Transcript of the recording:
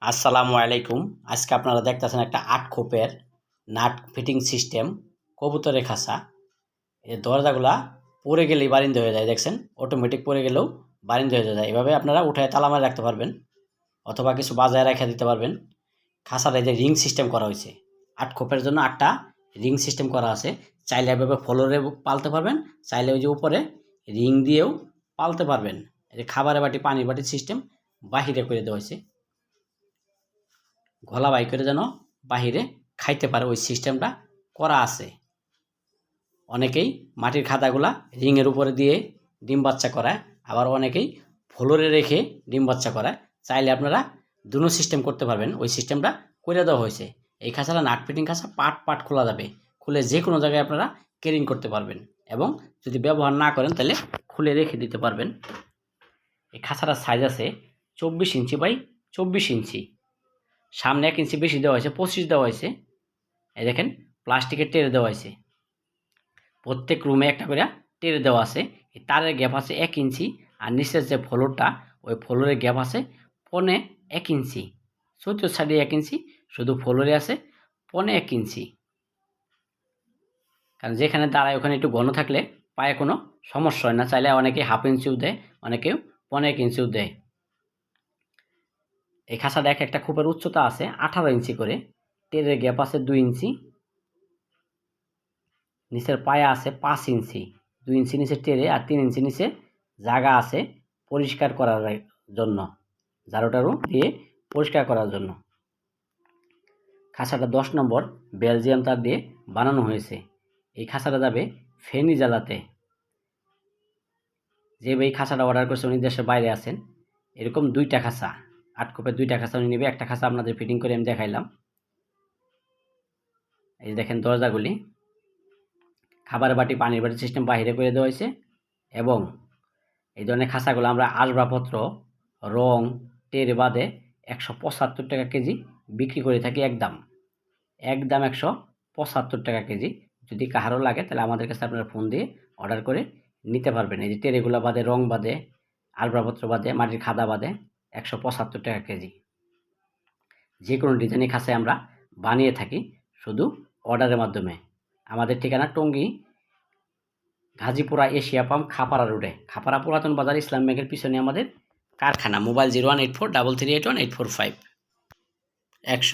আসসালামু আলাইকুম। আজকে আপনারা দেখতেছেন একটা ৮ খোপের নাট ফিটিং সিস্টেম কবুতরের খাঁচা। এই দরজাগুলা পড়ে গেলেই বারিন্দ হয়ে যায়, দেখছেন অটোমেটিক পড়ে গেলেও বারিন্দ হয়ে যায়। এভাবে আপনারা উঠায় তালা মারে রাখতে পারবেন অথবা কিছু বাজায় রেখে দিতে পারবেন। খাঁচাটা এই যে রিং সিস্টেম করা হয়েছে, ৮ খোপের জন্য ৮টা রিং সিস্টেম করা আছে। চাইলে এভাবে ফ্লোরে পালতে পারবেন, চাইলে ওই যে উপরে রিং দিয়েও পালতে পারবেন। এই যে খাবারের বাটি পানির বাটির সিস্টেম বাহিরে করে দেওয়া হয়েছে, ঘোলা বাই করে যেন বাহিরে খাইতে পারে ওই সিস্টেমটা করা আছে। অনেকেই মাটির খাদাগুলা রিংয়ের উপরে দিয়ে ডিম বাচ্চা করায়, আবার অনেকেই ফ্লোরে রেখে ডিম বাচ্চা করায়। চাইলে আপনারা দুটো সিস্টেম করতে পারবেন, ওই সিস্টেমটা করে দেওয়া হয়েছে। এই খাঁচাটা নাট ফিটিং খাঁচা পাট পাট খোলা যাবে, খুলে যে কোনো জায়গায় আপনারা ক্যারিং করতে পারবেন এবং যদি ব্যবহার না করেন তাহলে খুলে রেখে দিতে পারবেন। এই খাঁচাটার সাইজ আছে 24 ইঞ্চি বাই 24 ইঞ্চি, সামনে 1 ইঞ্চি বেশি দেওয়া হয়েছে, 25 দেওয়া হয়েছে। এই দেখেন প্লাস্টিকের টেরে দেওয়া হয়েছে, প্রত্যেক রুমে একটা করে টেরে দেওয়া আছে। তারের গ্যাপ আছে 1 ইঞ্চি, আর নিচের যে ফ্লোরটা ওই ফ্লোরের গ্যাপ আছে 1.25 ইঞ্চি। চতুর্থ সাইডে 1 ইঞ্চি, শুধু ফ্লোরে আছে 1.25 ইঞ্চি। কারণ যেখানে দাঁড়ায় ওখানে একটু ঘন থাকলে পায়ে কোনো সমস্যা হয় না। চাইলে অনেকে 1/2 ইঞ্চিও দেয়, অনেকেও 1.25 ইঞ্চিও দেয়। এই খাঁচাটা একটা খোপের উচ্চতা আছে 18 ইঞ্চি করে, টেরের গ্যাপ আছে 2 ইঞ্চি, নিচের পায়া আছে 5 ইঞ্চি, 2 ইঞ্চি নিচে টেরে আর 3 ইঞ্চি নিচে জায়গা আছে পরিষ্কার করার জন্য, ঝাড়ু দিয়ে পরিষ্কার করার জন্য। খাঁচাটা 10 নম্বর বেলজিয়াম তার দিয়ে বানানো হয়েছে। এই খাঁচাটা যাবে ফেনী জেলাতে। যে এই খাঁচাটা অর্ডার করছে উনি দেশের বাইরে আছেন। এরকম 2টা খাঁচা, 8 খোপের 2টা খাঁচা উনি নেবে। একটা খাঁচা আপনাদের ফিটিং করে আমি দেখাইলাম। এই দেখেন দরজাগুলি, খাবারের বাটি পানির বাটি সিস্টেম বাহিরে করে দেওয়া হয়েছে এবং এই ধরনের খাঁচাগুলো আমরা আসবাবপত্র রং টের বাদে 175 টাকা কেজি বিক্রি করে থাকি। একদম 175 টাকা কেজি। যদি কাহারও লাগে তাহলে আমাদের কাছে আপনারা ফোন দিয়ে অর্ডার করে নিতে পারবেন। এই যে টেরেগুলো বাদে, রং বাদে, আসবাবপত্র বাদে, মাটির খাদা বাদে 175 টাকা কেজি। যে কোনো ডিজাইনের খাঁচায় আমরা বানিয়ে থাকি, শুধু অর্ডারের মাধ্যমে। আমাদের ঠিকানা টঙ্গী গাজীপুরা এশিয়া পাম্প খাপাড়া রোডে, খাপাড়া পুরাতন বাজার ইসলাম ব্যাংকের পিছনে আমাদের কারখানা। মোবাইল 01843381845100।